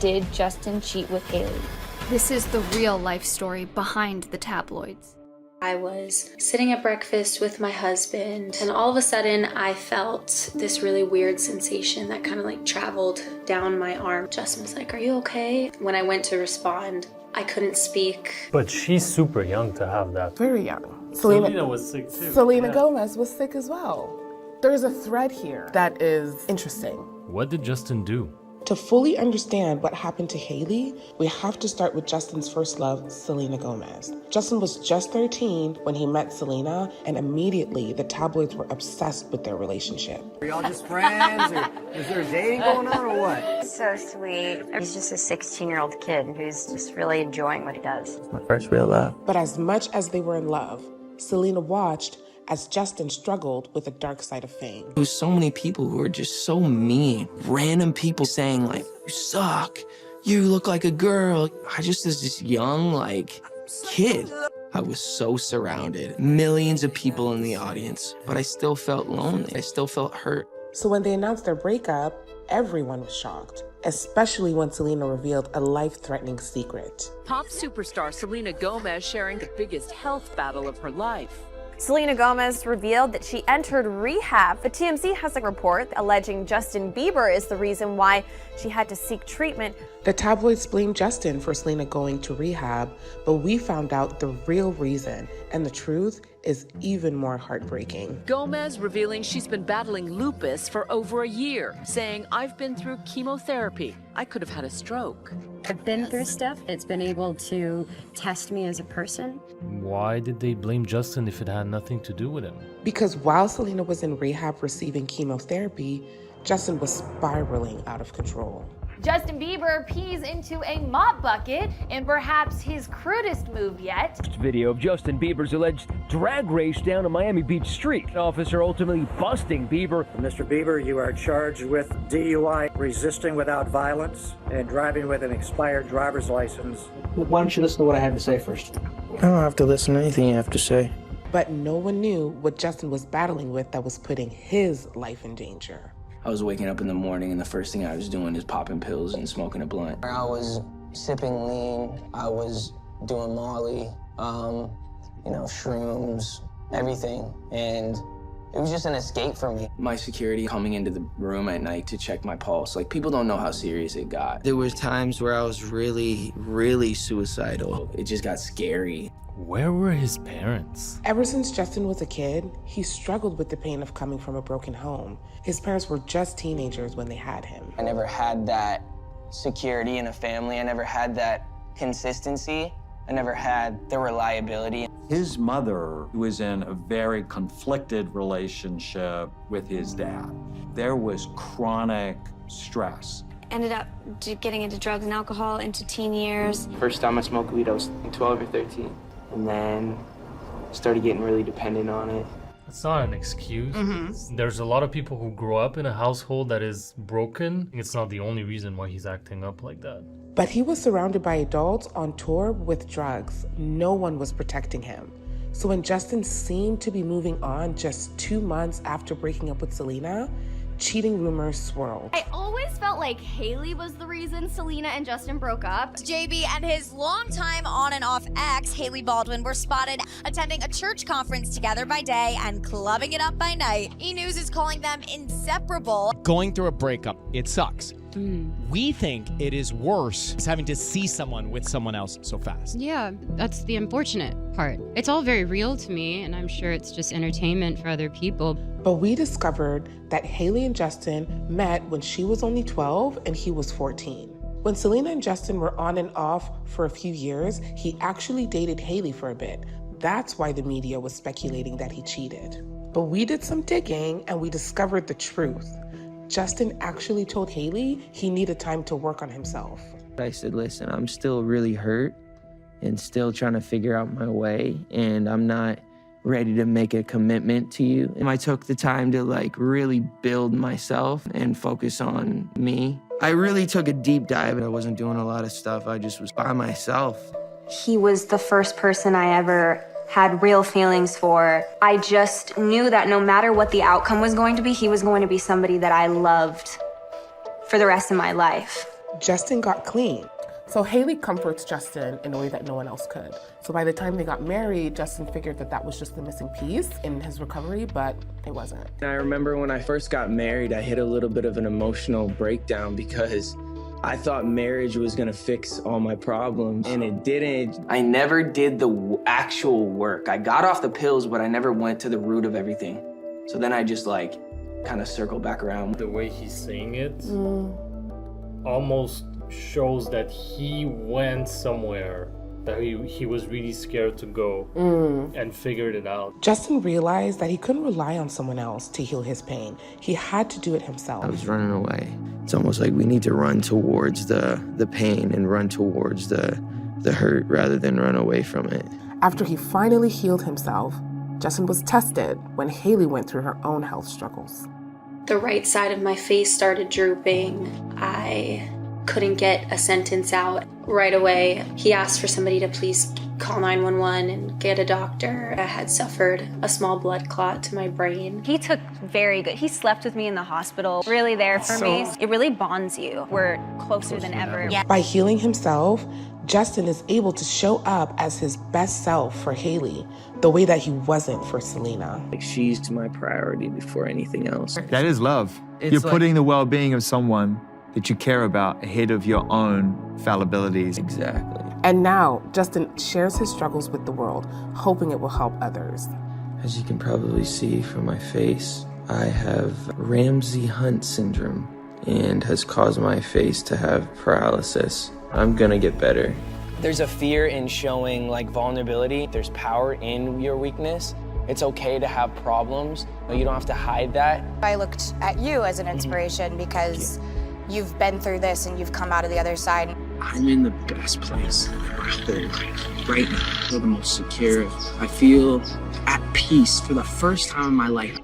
did Justin cheat with Hailey? This is the real life story behind the tabloids. I was sitting at breakfast with my husband, and all of a sudden I felt this really weird sensation that kind of like traveled down my arm. Justin was like, "Are you okay?" When I went to respond, I couldn't speak. But she's super young to have that. Very young. Selena was sick too. Selena Gomez was sick as well. There's a thread here that is interesting. What did Justin do? To fully understand what happened to Hailey, we have to start with Justin's first love, Selena Gomez. Justin was just 13 when he met Selena, and immediately the tabloids were obsessed with their relationship. Are y'all just friends, or is there dating going on, or what? So sweet. He's just a 16-year-old kid who's just really enjoying what he does. It's my first real love. But as much as they were in love, Selena watched as Justin struggled with the dark side of fame. There was so many people who were just so mean. Random people saying like, "You suck. You look like a girl." I just was this young, kid. I was so surrounded. Millions of people in the audience. But I still felt lonely. I still felt hurt. So when they announced their breakup, everyone was shocked, especially when Selena revealed a life-threatening secret. Pop superstar Selena Gomez sharing the biggest health battle of her life. Selena Gomez revealed that she entered rehab. The TMZ has a report alleging Justin Bieber is the reason why she had to seek treatment. The tabloids blamed Justin for Selena going to rehab, but we found out the real reason, and the truth is even more heartbreaking. Gomez revealing she's been battling lupus for over a year, saying, "I've been through chemotherapy. I could have had a stroke." I've been through stuff. It's been able to test me as a person. Why did they blame Justin if it had nothing to do with him? Because while Selena was in rehab receiving chemotherapy, Justin was spiraling out of control. Justin Bieber pees into a mop bucket in perhaps his crudest move yet. Video of Justin Bieber's alleged drag race down a Miami Beach street. An officer ultimately busting Bieber. Mr. Bieber, you are charged with DUI, resisting without violence, and driving with an expired driver's license. Why don't you listen to what I have to say first? I don't have to listen to anything you have to say. But no one knew what Justin was battling with that was putting his life in danger. I was waking up in the morning and the first thing I was doing is popping pills and smoking a blunt. I was sipping lean, I was doing Molly, shrooms, everything. And it was just an escape for me. My security coming into the room at night to check my pulse, people don't know how serious it got. There was times where I was really, really suicidal. It just got scary. Where were his parents? Ever since Justin was a kid, he struggled with the pain of coming from a broken home. His parents were just teenagers when they had him. I never had that security in a family. I never had that consistency. I never had the reliability. His mother was in a very conflicted relationship with his dad. There was chronic stress. Ended up getting into drugs and alcohol into teen years. First time I smoked weed, I was 12 or 13. And then started getting really dependent on it. It's not an excuse. There's a lot of people who grow up in a household that is broken. It's not the only reason why he's acting up like that. But he was surrounded by adults on tour with drugs. No one was protecting him. So when Justin seemed to be moving on just 2 months after breaking up with Selena, cheating rumors swirled. I always felt like Hailey was the reason Selena and Justin broke up. JB and his longtime on and off ex, Hailey Baldwin, were spotted attending a church conference together by day and clubbing it up by night. E! News is calling them inseparable. Going through a breakup, it sucks. We think it is worse is having to see someone with someone else so fast. Yeah, that's the unfortunate part. It's all very real to me, and I'm sure it's just entertainment for other people. But we discovered that Hailey and Justin met when she was only 12 and he was 14. When Selena and Justin were on and off for a few years, he actually dated Hailey for a bit. That's why the media was speculating that he cheated. But we did some digging and we discovered the truth. Justin actually told Hailey he needed time to work on himself. I said, listen, I'm still really hurt and still trying to figure out my way, and I'm not ready to make a commitment to you. And I took the time to really build myself and focus on me. I really took a deep dive. I wasn't doing a lot of stuff. I just was by myself. He was the first person I ever had real feelings for. I just knew that no matter what the outcome was going to be, he was going to be somebody that I loved for the rest of my life. Justin got clean. So Hailey comforts Justin in a way that no one else could. So by the time they got married, Justin figured that that was just the missing piece in his recovery, but it wasn't. I remember when I first got married, I hit a little bit of an emotional breakdown because I thought marriage was gonna fix all my problems, and it didn't. I never did the actual work. I got off the pills, but I never went to the root of everything. So then I just like kind of circled back around. The way he's saying it almost shows that he went somewhere that he was really scared to go and figured it out. Justin realized that he couldn't rely on someone else to heal his pain. He had to do it himself. I was running away. It's almost like we need to run towards the pain and run towards the hurt rather than run away from it. After he finally healed himself, Justin was tested when Hailey went through her own health struggles. The right side of my face started drooping. I couldn't get a sentence out right away. He asked for somebody to please call 911 and get a doctor. I had suffered a small blood clot to my brain. He took very good. He slept with me in the hospital, really there for me. It really bonds you. We're closer than ever. Yeah. By healing himself, Justin is able to show up as his best self for Hailey, the way that he wasn't for Selena. Like, she's my priority before anything else. That is love. You're putting the well-being of someone that you care about ahead of your own fallibilities. Exactly. And now, Justin shares his struggles with the world, hoping it will help others. As you can probably see from my face, I have Ramsay Hunt syndrome and has caused my face to have paralysis. I'm gonna get better. There's a fear in showing like vulnerability. There's power in your weakness. It's okay to have problems, but you don't have to hide that. I looked at you as an inspiration because you've been through this and you've come out of the other side. I'm in the best place right now. I feel the most secure. I feel at peace for the first time in my life.